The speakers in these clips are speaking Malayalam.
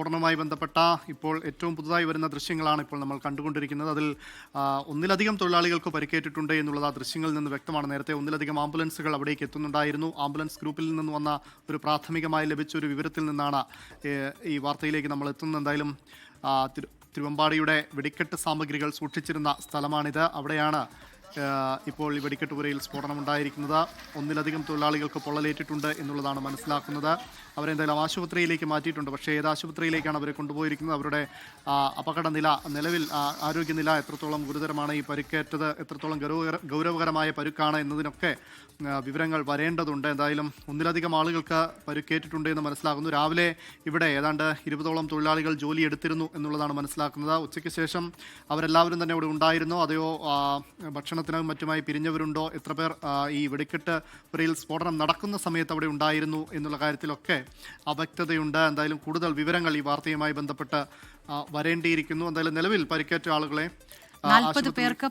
സ്ഫോടനവുമായി ബന്ധപ്പെട്ട ഇപ്പോൾ ഏറ്റവും പുതുതായി വരുന്ന ദൃശ്യങ്ങളാണ് ഇപ്പോൾ നമ്മൾ കണ്ടുകൊണ്ടിരിക്കുന്നത്. അതിൽ ഒന്നിലധികം തൊഴിലാളികൾക്ക് പരിക്കേറ്റിട്ടുണ്ട് എന്നുള്ളത് ആ ദൃശ്യങ്ങളിൽ നിന്ന് വ്യക്തമാണ്. നേരത്തെ ഒന്നിലധികം ആംബുലൻസുകൾ അവിടേക്ക് എത്തുന്നുണ്ടായിരുന്നു. ആംബുലൻസ് ഗ്രൂപ്പിൽ നിന്ന് വന്ന ഒരു പ്രാഥമികമായി ലഭിച്ച ഒരു വിവരത്തിൽ നിന്നാണ് ഈ വാർത്തയിലേക്ക് നമ്മൾ എത്തുന്നത്. എന്തായാലും തിരുവമ്പാടിയുടെ വെടിക്കെട്ട് സാമഗ്രികൾ സൂക്ഷിച്ചിരുന്ന സ്ഥലമാണിത്. അവിടെയാണ് ഇപ്പോൾ ഈ വെടിക്കെട്ട് പുരയിൽ സ്ഫോടനമുണ്ടായിരിക്കുന്നത്. ഒന്നിലധികം തൊഴിലാളികൾക്ക് പൊള്ളലേറ്റിട്ടുണ്ട് എന്നുള്ളതാണ് മനസ്സിലാക്കുന്നത്. അവരെന്തായാലും ആശുപത്രിയിലേക്ക് മാറ്റിയിട്ടുണ്ട്. പക്ഷേ ഏത് ആശുപത്രിയിലേക്കാണ് അവരെ കൊണ്ടുപോയിരിക്കുന്നത്, അവരുടെ അപകടനില, നിലവിൽ ആരോഗ്യനില എത്രത്തോളം ഗുരുതരമാണ്, ഈ പരിക്കേറ്റത് എത്രത്തോളം ഗൗരവകരമായ പരുക്കാണ് എന്നതിനൊക്കെ വിവരങ്ങൾ വരേണ്ടതുണ്ട്. എന്തായാലും ഒന്നിലധികം ആളുകൾക്ക് പരുക്കേറ്റിട്ടുണ്ട് എന്ന് മനസ്സിലാക്കുന്നു. രാവിലെ ഇവിടെ ഏതാണ്ട് 20ഓളം തൊഴിലാളികൾ ജോലി എടുത്തിരുന്നു എന്നുള്ളതാണ് മനസ്സിലാക്കുന്നത്. ഉച്ചയ്ക്ക് ശേഷം അവരെല്ലാവരും തന്നെ ഇവിടെ ഉണ്ടായിരുന്നോ, അതെയോ ഭക്ഷണത്തിനും മറ്റുമായി പിരിഞ്ഞവരുണ്ടോ, എത്ര പേർ ഈ വെടിക്കെട്ട് പുരയിൽ സ്ഫോടനം നടക്കുന്ന സമയത്ത് അവിടെ ഉണ്ടായിരുന്നു എന്നുള്ള കാര്യത്തിലൊക്കെ അവ്യക്തതയുണ്ട്. എന്തായാലും കൂടുതൽ വിവരങ്ങൾ ഈ വാർത്തയുമായി ബന്ധപ്പെട്ട് വരേണ്ടിയിരിക്കുന്നു. എന്തായാലും നിലവിൽ പരിക്കേറ്റ ആളുകളെ 40 പേർക്ക്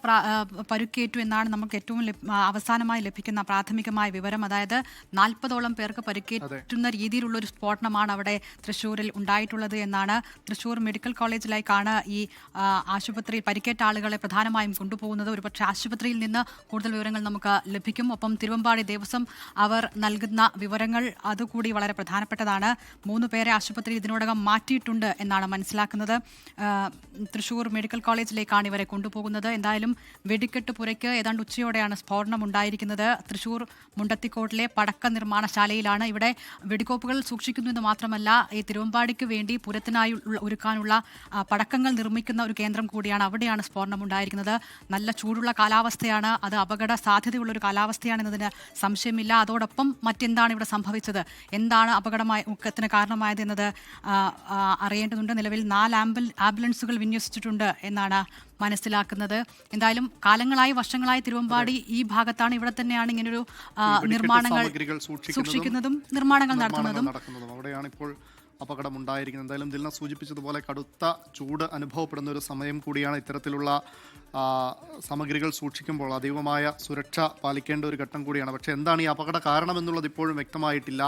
പരുക്കേറ്റു എന്നാണ് നമുക്ക് ഏറ്റവും അവസാനമായി ലഭിക്കുന്ന പ്രാഥമികമായ വിവരം. അതായത് 40ഓളം പേർക്ക് പരുക്കേറ്റുന്ന രീതിയിലുള്ള ഒരു സ്ഫോടനമാണ് അവിടെ തൃശ്ശൂരിൽ ഉണ്ടായിട്ടുള്ളത് എന്നാണ്. തൃശ്ശൂർ മെഡിക്കൽ കോളേജിലേക്കാണ് ഈ ആശുപത്രിയിൽ പരിക്കേറ്റ ആളുകളെ പ്രധാനമായും കൊണ്ടുപോകുന്നത്. ഒരുപക്ഷെ ആശുപത്രിയിൽ നിന്ന് കൂടുതൽ വിവരങ്ങൾ നമുക്ക് ലഭിക്കും. ഒപ്പം തിരുവമ്പാടി ദേവസ്വം അവർ നൽകുന്ന വിവരങ്ങൾ അതുകൂടി വളരെ പ്രധാനപ്പെട്ടതാണ്. 3 പേരെ ആശുപത്രിയിൽ ഇതിനോടകം മാറ്റിയിട്ടുണ്ട് എന്നാണ് മനസ്സിലാക്കുന്നത്. തൃശ്ശൂർ മെഡിക്കൽ കോളേജിലേക്കാണ് ഇവരെ കൊണ്ടുപോകുന്നത്. എന്തായാലും വെടിക്കെട്ട് പുരയ്ക്ക് ഏതാണ്ട് ഉച്ചയോടെയാണ് സ്ഫോടനം ഉണ്ടായിരിക്കുന്നത്. തൃശ്ശൂർ മുണ്ടത്തിക്കോട്ടിലെ പടക്ക നിർമ്മാണശാലയിലാണ്. ഇവിടെ വെടിക്കോപ്പുകൾ സൂക്ഷിക്കുന്നു എന്ന് മാത്രമല്ല, ഈ തിരുവമ്പാടിക്ക് വേണ്ടി പുരത്തിനായി ഒരുക്കാനുള്ള പടക്കങ്ങൾ നിർമ്മിക്കുന്ന ഒരു കേന്ദ്രം കൂടിയാണ്. അവിടെയാണ് സ്ഫോടനം ഉണ്ടായിരിക്കുന്നത്. നല്ല ചൂടുള്ള കാലാവസ്ഥയാണ്, അത് അപകട സാധ്യതയുള്ളൊരു കാലാവസ്ഥയാണെന്നതിന് സംശയമില്ല. അതോടൊപ്പം മറ്റെന്താണ് ഇവിടെ സംഭവിച്ചത്, എന്താണ് അപകടത്തിന് കാരണമായത് എന്നത് അറിയേണ്ടതുണ്ട്. നിലവിൽ 4 ആംബുലൻസുകൾ വിന്യസിച്ചിട്ടുണ്ട് എന്നാണ് മനസ്സിലാക്കുന്നത്. എന്തായാലും കാലങ്ങളായി, വർഷങ്ങളായി തിരുവമ്പാടി ഈ ഭാഗത്താണ്, ഇവിടെ തന്നെയാണ് ഇങ്ങനൊരു നിർമ്മാണങ്ങൾ സൂക്ഷിക്കുന്നതും നിർമ്മാണങ്ങൾ നടത്തുന്നതും. അവിടെയാണ് ഇപ്പോൾ അപകടം ഉണ്ടായിരിക്കുന്നത്. എന്തായാലും ദിൽന സൂചിപ്പിച്ചതുപോലെ കടുത്ത ചൂട് അനുഭവപ്പെടുന്ന ഒരു സമയം കൂടിയാണ്. ഇത്തരത്തിലുള്ള സാമഗ്രികൾ സൂക്ഷിക്കുമ്പോൾ അതീവമായ സുരക്ഷ പാലിക്കേണ്ട ഒരു ഘട്ടം കൂടിയാണ്. പക്ഷേ എന്താണ് ഈ അപകട കാരണമെന്നുള്ളത് ഇപ്പോഴും വ്യക്തമായിട്ടില്ല.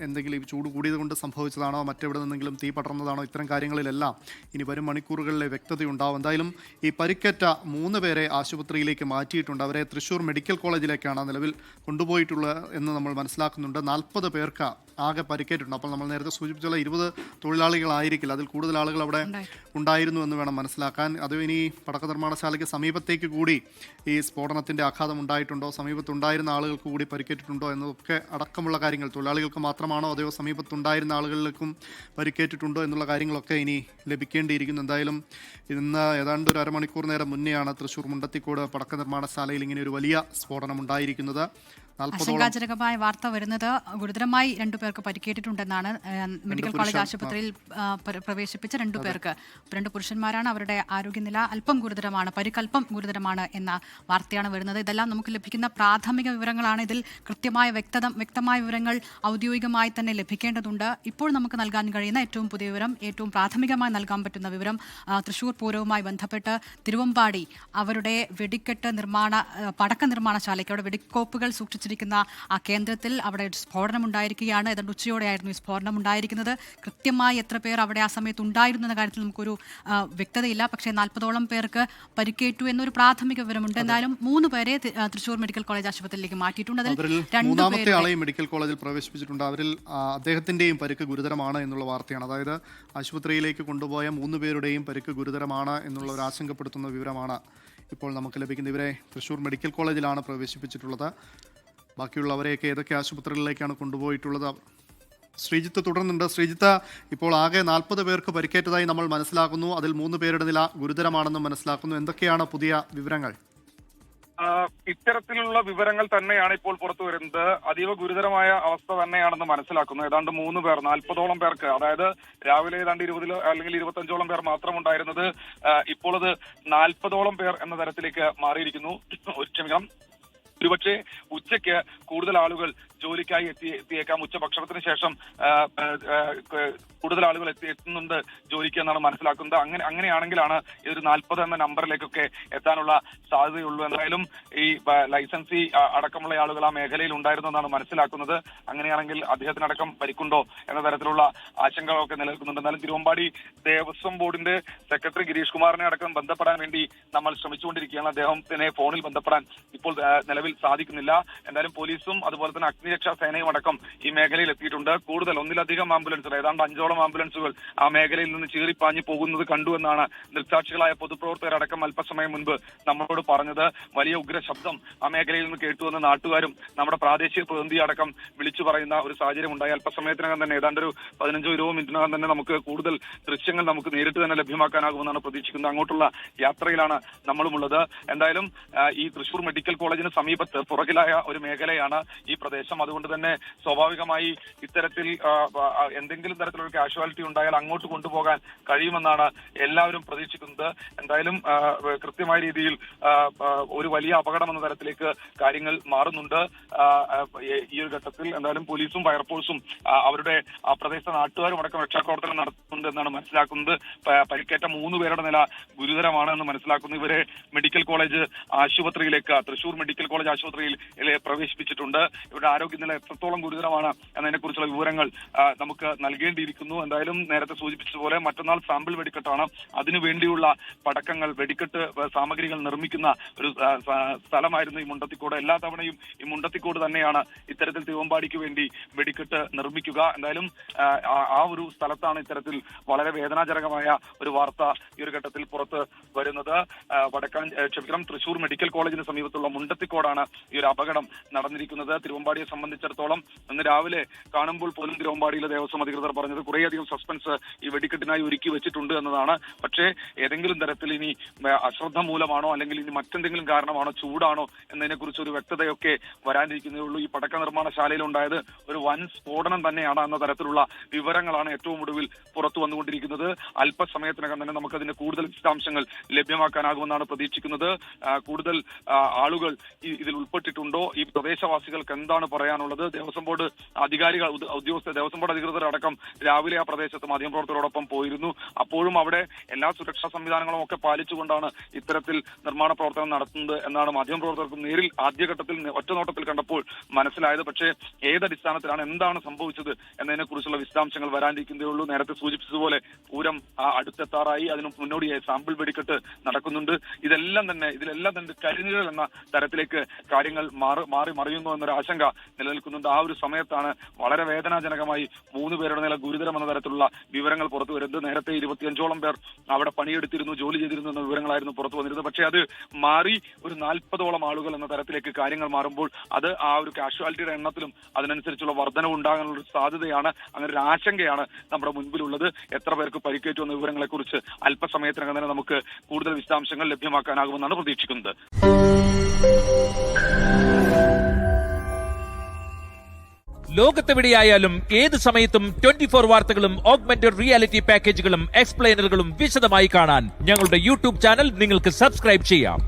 എന്തെങ്കിലും ഈ ചൂട് കൂടിയത് കൊണ്ട് സംഭവിച്ചതാണോ, മറ്റെവിടെ നിന്നെങ്കിലും തീ പടർന്നതാണോ, ഇത്തരം കാര്യങ്ങളിലെല്ലാം ഇനി വരും മണിക്കൂറുകളിലെ വ്യക്തതയുണ്ടാവും. എന്തായാലും ഈ പരിക്കേറ്റ 3 പേരെ ആശുപത്രിയിലേക്ക് മാറ്റിയിട്ടുണ്ട്. അവരെ തൃശ്ശൂർ മെഡിക്കൽ കോളേജിലേക്കാണ് നിലവിൽ കൊണ്ടുപോയിട്ടുള്ളത് എന്ന് നമ്മൾ മനസ്സിലാക്കുന്നുണ്ട്. 40 പേർക്ക് ആകെ പരിക്കേറ്റിട്ടുണ്ട്. അപ്പോൾ നമ്മൾ നേരത്തെ സൂചിപ്പിച്ചുള്ള 20 തൊഴിലാളികളായിരിക്കില്ല, അതിൽ കൂടുതൽ ആളുകൾ അവിടെ ഉണ്ടായിരുന്നു എന്ന് വേണം മനസ്സിലാക്കാൻ. അത് ഇനി പടക്ക നിർമ്മാണശാലയ്ക്ക് സമീപത്തേക്ക് കൂടി ഈ സ്ഫോടനത്തിൻ്റെ ആഘാതം ഉണ്ടായിട്ടുണ്ടോ, സമീപത്തുണ്ടായിരുന്ന ആളുകൾക്ക് കൂടി പരിക്കേറ്റിട്ടുണ്ടോ എന്നതൊക്കെ അടക്കമുള്ള കാര്യങ്ങൾ, തൊഴിലാളികൾക്ക് മാത്രമാണോ അതെയോ സമീപത്തുണ്ടായിരുന്ന ആളുകളിലേക്കും പരിക്കേറ്റിട്ടുണ്ടോ എന്നുള്ള കാര്യങ്ങളൊക്കെ ഇനി ലഭിക്കേണ്ടിയിരിക്കുന്നു. എന്തായാലും ഇന്ന് ഏതാണ്ട് ഒരു അരമണിക്കൂർ നേരം മുന്നെയാണ് തൃശ്ശൂർ മുണ്ടത്തിക്കോട് പടക്ക നിർമ്മാണശാലയിൽ ഇങ്ങനെ ഒരു വലിയ സ്ഫോടനം ഉണ്ടായിരിക്കുന്നത്. ആശങ്കാജനകമായ വാർത്ത വരുന്നത് ഗുരുതരമായി 2 പേർക്ക് പരിക്കേറ്റിട്ടുണ്ടെന്നാണ്. മെഡിക്കൽ കോളേജ് ആശുപത്രിയിൽ പ്രവേശിപ്പിച്ച 2 പേർക്ക്, 2 പുരുഷന്മാരാണ്. അവരുടെ ആരോഗ്യനില അല്പം ഗുരുതരമാണ്, പരിക്കല്പം ഗുരുതരമാണ് എന്ന വാർത്തയാണ് വരുന്നത്. ഇതെല്ലാം നമുക്ക് ലഭിക്കുന്ന പ്രാഥമിക വിവരങ്ങളാണ്. ഇതിൽ കൃത്യമായ വ്യക്തമായ വിവരങ്ങൾ ഔദ്യോഗികമായി തന്നെ ലഭിക്കേണ്ടതുണ്ട്. ഇപ്പോൾ നമുക്ക് നൽകാൻ കഴിയുന്ന ഏറ്റവും പുതിയ വിവരം, ഏറ്റവും പ്രാഥമികമായി നൽകാൻ പറ്റുന്ന വിവരം, തൃശ്ശൂർ പൂരവുമായി ബന്ധപ്പെട്ട് തിരുവമ്പാടി അവരുടെ വെടിക്കെട്ട് പടക്ക നിർമ്മാണശാലയ്ക്ക് അവിടെ വെടിക്കോപ്പുകൾ സൂക്ഷിച്ചിരിക്കുന്ന ആ കേന്ദ്രത്തിൽ അവിടെ സ്ഫോടനം ഉണ്ടായിരിക്കുകയാണ്. ഏതാണ്ട് ഉച്ചയോടെയായിരുന്നു ഈ സ്ഫോടനം ഉണ്ടായിരിക്കുന്നത്. കൃത്യമായി എത്ര പേർ അവിടെ ആ സമയത്ത് ഉണ്ടായിരുന്നു എന്ന കാര്യത്തിൽ നമുക്കൊരു വ്യക്തതയില്ല. പക്ഷേ 40ഓളം പേർക്ക് പരിക്കേറ്റു എന്നൊരു പ്രാഥമിക വിവരമുണ്ട്. എന്തായാലും 3 പേരെ തൃശ്ശൂർ മെഡിക്കൽ കോളേജ് ആശുപത്രിയിലേക്ക് മാറ്റിയിട്ടുണ്ട്. അതിൽ 2 ആളെയും മെഡിക്കൽ കോളേജിൽ പ്രവേശിപ്പിച്ചിട്ടുണ്ട്. അവരിൽ അദ്ദേഹത്തിന്റെയും പരിക്ക് ഗുരുതരമാണ് എന്നുള്ള വാർത്തയാണ്. അതായത് ആശുപത്രിയിലേക്ക് കൊണ്ടുപോയ 3 പേരുടെയും പരിക്ക് ഗുരുതരമാണ് എന്നുള്ള ഒരു ആശങ്കപ്പെടുത്തുന്ന വിവരമാണ് ഇപ്പോൾ നമുക്ക് ലഭിക്കുന്നത്. ഇവരെ തൃശ്ശൂർ മെഡിക്കൽ കോളേജിലാണ് പ്രവേശിപ്പിച്ചിട്ടുള്ളത്. ബാക്കിയുള്ളവരെയൊക്കെ ഏതൊക്കെ ആശുപത്രികളിലേക്കാണ് കൊണ്ടുപോയിട്ടുള്ളത്? ശ്രീജിത്ത് തുടർന്നുണ്ട്. ശ്രീജിത്ത്, ഇപ്പോൾ ആകെ 40 പേർക്ക് പരിക്കേറ്റതായി നമ്മൾ മനസ്സിലാക്കുന്നു. അതിൽ 3 പേരുടെ നില ഗുരുതരമാണെന്നും മനസ്സിലാക്കുന്നു. എന്തൊക്കെയാണ് പുതിയ വിവരങ്ങൾ? ഇത്തരത്തിലുള്ള വിവരങ്ങൾ തന്നെയാണ് ഇപ്പോൾ പുറത്തു വരുന്നത്. അതീവ ഗുരുതരമായ അവസ്ഥ തന്നെയാണെന്ന് മനസ്സിലാക്കുന്നു. ഏതാണ്ട് 3 പേർ, 40ഓളം പേർക്ക്, അതായത് രാവിലെ ഏതാണ്ട് 20 അല്ലെങ്കിൽ 25ഓളം പേർ മാത്രം ഉണ്ടായിരുന്നത് ഇപ്പോൾ അത് 40ഓളം പേർ എന്ന തരത്തിലേക്ക് മാറിയിരിക്കുന്നു. ക്ഷമിക്കണം, ഒരുപക്ഷെ ഉച്ചയ്ക്ക് കൂടുതൽ ആളുകൾ ജോലിക്കായി എത്തിയേക്കാം. ഉച്ചഭക്ഷണത്തിന് ശേഷം കൂടുതൽ ആളുകൾ എത്തുന്നുണ്ട് ജോലിക്ക് എന്നാണ് മനസ്സിലാക്കുന്നത്. അങ്ങനെയാണെങ്കിലാണ് ഇതൊരു 40 എന്ന നമ്പറിലേക്കൊക്കെ എത്താനുള്ള സാധ്യതയുള്ളൂ. എന്തായാലും ഈ ലൈസൻസി അടക്കമുള്ള ആളുകൾ ആ മേഖലയിൽ ഉണ്ടായിരുന്നു എന്നാണ് മനസ്സിലാക്കുന്നത്. അങ്ങനെയാണെങ്കിൽ അദ്ദേഹത്തിനടക്കം പരിക്കുണ്ടോ എന്ന തരത്തിലുള്ള ആശങ്കകളൊക്കെ നിലനിൽക്കുന്നുണ്ട്. എന്നാലും തിരുവമ്പാടി ദേവസ്വം ബോർഡിന്റെ സെക്രട്ടറി ഗിരീഷ് കുമാറിനെ അടക്കം ബന്ധപ്പെടാൻ വേണ്ടി നമ്മൾ ശ്രമിച്ചുകൊണ്ടിരിക്കുകയാണ്. അദ്ദേഹത്തിനെ ഫോണിൽ ബന്ധപ്പെടാൻ ഇപ്പോൾ നിലവിൽ സാധിക്കുന്നില്ല. എന്തായാലും പോലീസും അതുപോലെ തന്നെ അഗ്നിരക്ഷാ സേനയും അടക്കം ഈ മേഖലയിൽ എത്തിയിട്ടുണ്ട്. ഒന്നിലധികം ആംബുലൻസുകൾ, ഏതാണ്ട് 5ഓളം ആംബുലൻസുകൾ ആ മേഖലയിൽ നിന്ന് ചീറിപ്പാഞ്ഞു പോകുന്നത് കണ്ടു എന്നാണ് ദൃക്സാക്ഷികളായ പൊതുപ്രവർത്തകരടക്കം അല്പസമയം മുൻപ് നമ്മളോട് പറഞ്ഞത്. വലിയ ഉഗ്ര ശബ്ദം ആ മേഖലയിൽ നിന്ന് കേട്ടുവെന്ന് നാട്ടുകാരും നമ്മുടെ പ്രാദേശിക പ്രതിനിധി അടക്കം വിളിച്ചു പറയുന്ന ഒരു സാഹചര്യം ഉണ്ടായി. അല്പസമയത്തിനകം തന്നെ ഏതാണ്ട് ഒരു 15-20 മിനിറ്റിനകം തന്നെ നമുക്ക് കൂടുതൽ ദൃശ്യങ്ങൾ നമുക്ക് നേരിട്ട് തന്നെ ലഭ്യമാക്കാനാകുമെന്നാണ് പ്രതീക്ഷിക്കുന്നത്. അങ്ങോട്ടുള്ള യാത്രയിലാണ് നമ്മളുമുള്ളത്. എന്തായാലും ഈ തൃശൂർ മെഡിക്കൽ കോളേജിന് സമീപത്ത് പുറകിലായ ഒരു മേഖലയാണ് ഈ പ്രദേശം. അതുകൊണ്ട് തന്നെ സ്വാഭാവികമായി ഇത്തരത്തിൽ എന്തെങ്കിലും തരത്തിലുള്ള കാഷ്വാലിറ്റി ഉണ്ടായാൽ അങ്ങോട്ട് കൊണ്ടുപോകാൻ കഴിയുമെന്നാണ് എല്ലാവരും പ്രതീക്ഷിക്കുന്നത്. എന്തായാലും കൃത്യമായ രീതിയിൽ ഒരു വലിയ അപകടം എന്ന തരത്തിലേക്ക് കാര്യങ്ങൾ മാറുന്നുണ്ട് ഈ ഒരു ഘട്ടത്തിൽ. എന്തായാലും പോലീസും ഫയർഫോഴ്സും അവരുടെ ആ പ്രദേശത്തെ നാട്ടുകാരും അടക്കം രക്ഷാപ്രവർത്തനം നടത്തുന്നുണ്ട് എന്നാണ് മനസ്സിലാക്കുന്നത്. പരിക്കേറ്റ 3 പേരുടെ നില ഗുരുതരമാണ് എന്ന് മനസ്സിലാക്കുന്നു. ഇവരെ മെഡിക്കൽ കോളേജ് ആശുപത്രിയിലേക്ക്, തൃശൂർ മെഡിക്കൽ കോളേജ് ആശുപത്രിയിൽ പ്രവേശിപ്പിച്ചിട്ടുണ്ട്. ഇവരുടെ ആരോഗ്യനില എത്രത്തോളം ഗുരുതരമാണ് എന്നതിനെ കുറിച്ചുള്ള വിവരങ്ങൾ നമുക്ക് നൽകേണ്ടിയിരിക്കുന്നു. എന്തായാലും നേരത്തെ സൂചിപ്പിച്ചതുപോലെ മറ്റന്നാൾ സാമ്പിൾ വെടിക്കെട്ടാണ്. അതിനുവേണ്ടിയുള്ള പടക്കങ്ങൾ, വെടിക്കെട്ട് സാമഗ്രികൾ നിർമ്മിക്കുന്ന ഒരു സ്ഥലമായിരുന്നു ഈ മുണ്ടത്തിക്കോട്. എല്ലാ തവണയും ഈ മുണ്ടത്തിക്കോട് തന്നെയാണ് ഇത്തരത്തിൽ തിരുവമ്പാടിക്ക് വേണ്ടി വെടിക്കെട്ട് നിർമ്മിക്കുക. എന്തായാലും ആ ഒരു സ്ഥലത്താണ് ഇത്തരത്തിൽ വളരെ വേദനാജനകമായ ഒരു വാർത്ത ഈ ഒരു ഘട്ടത്തിൽ പുറത്ത് വരുന്നത്. തൃശൂർ മെഡിക്കൽ കോളേജിന് സമീപത്തുള്ള മുണ്ടത്തിക്കോടാണ് ഈ ഒരു അപകടം നടന്നിരിക്കുന്നത്. തിരുവമ്പാടിയെ സംബന്ധിച്ചിടത്തോളം ഇന്ന് രാവിലെ കാണുമ്പോൾ പോലും തിരുവമ്പാടിയിലെ ദേവസ്വം അധികൃതർ പറഞ്ഞത് കുറേയധികം സസ്പെൻസ് ഈ വെടിക്കെട്ടിനായി ഒരുക്കി വെച്ചിട്ടുണ്ട് എന്നതാണ്. പക്ഷേ ഏതെങ്കിലും തരത്തിൽ ഇനി അശ്രദ്ധ മൂലമാണോ അല്ലെങ്കിൽ ഇനി മറ്റെന്തെങ്കിലും കാരണമാണോ, ചൂടാണോ എന്നതിനെ കുറിച്ച് ഒരു വ്യക്തതയൊക്കെ വരാനിരിക്കുന്നേ ഉള്ളൂ. ഈ പടക്ക നിർമ്മാണശാലയിൽ ഉണ്ടായത് ഒരു വൻ സ്ഫോടനം തന്നെയാണ് എന്ന തരത്തിലുള്ള വിവരങ്ങളാണ് ഏറ്റവും ഒടുവിൽ പുറത്തു വന്നുകൊണ്ടിരിക്കുന്നത്. അല്പസമയത്തിനകം തന്നെ നമുക്കതിന്റെ കൂടുതൽ വിശദാംശങ്ങൾ ലഭ്യമാക്കാനാകുമെന്നാണ് പ്രതീക്ഷിക്കുന്നത്. കൂടുതൽ ആളുകൾ ഇതിൽ ഉൾപ്പെട്ടിട്ടുണ്ടോ, ഈ പ്രദേശവാസികൾക്ക് എന്താണ് പറയാനുള്ളത്, ദേവസ്വം ബോർഡ് അധികാരികൾ, ദേവസ്വം ബോർഡ് അധികൃതർ അടക്കം രാവിലെ ആ പ്രദേശത്ത് മാധ്യമപ്രവർത്തകരോടൊപ്പം പോയിരുന്നു. അപ്പോഴും അവിടെ എല്ലാ സുരക്ഷാ സംവിധാനങ്ങളും ഒക്കെ പാലിച്ചുകൊണ്ടാണ് ഇത്തരത്തിൽ നിർമ്മാണ പ്രവർത്തനം നടത്തുന്നത് എന്നാണ് മാധ്യമപ്രവർത്തകർക്ക് നേരിൽ ആദ്യഘട്ടത്തിൽ ഒറ്റനോട്ടത്തിൽ കണ്ടപ്പോൾ മനസ്സിലായത്. പക്ഷേ ഏതടിസ്ഥാനത്തിലാണ്, എന്താണ് സംഭവിച്ചത് എന്നതിനെ കുറിച്ചുള്ള വിശദാംശങ്ങൾ വരാനിരിക്കുന്നതേ ഉള്ളൂ. നേരത്തെ സൂചിപ്പിച്ചതുപോലെ പൂരം അടുത്തെത്താറായി. അതിന് മുന്നോടിയായി സാമ്പിൾ വെടിക്കെട്ട് നടക്കുന്നുണ്ട്. ഇതിലെല്ലാം തന്നെ കരിനിഴൽ എന്ന തരത്തിലേക്ക് കാര്യങ്ങൾ മാറി മറിയുന്നു എന്നൊരു ആശങ്ക നിലനിൽക്കുന്നുണ്ട്. ആ ഒരു സമയത്താണ് വളരെ വേദനാജനകമായി 3 പേരുടെ നില ഗുരുതരം എന്ന തരത്തിലുള്ള വിവരങ്ങൾ പുറത്തു വരുന്നത്. നേരത്തെ 25ഓളം പേർ അവിടെ പണിയെടുത്തിരുന്നു, ജോലി ചെയ്തിരുന്നു എന്ന വിവരങ്ങളായിരുന്നു പുറത്തു വന്നിരുന്നത്. പക്ഷേ അത് മാറി ഒരു 40ഓളം ആളുകൾ എന്ന തരത്തിലേക്ക് കാര്യങ്ങൾ മാറുമ്പോൾ അത് ആ ഒരു കാഷ്വാലിറ്റിയുടെ എണ്ണത്തിലും അതിനനുസരിച്ചുള്ള വർധനവ് ഉണ്ടാകാനുള്ള ഒരു സാധ്യതയാണ്, അങ്ങനെ ഒരു ആശങ്കയാണ് നമ്മുടെ മുൻപിലുള്ളത്. എത്ര പേർക്ക് പരിക്കേറ്റു എന്ന വിവരങ്ങളെ കുറിച്ച് അല്പസമയത്തിനകം തന്നെ നമുക്ക് കൂടുതൽ വിശദാംശങ്ങൾ ലഭ്യമാക്കാനാകുമെന്നാണ് പ്രതീക്ഷിക്കുന്നത്. ലോകത്തെവിടെയായാലും ഏത് സമയത്തും 24 വാർത്തകളും ഓഗ്മെന്റഡ് റിയാലിറ്റി പാക്കേജുകളും എക്സ്പ്ലെയിനറുകളും വിശദമായി കാണാൻ ഞങ്ങളുടെ യൂട്യൂബ് ചാനൽ നിങ്ങൾക്ക് സബ്സ്ക്രൈബ് ചെയ്യാം.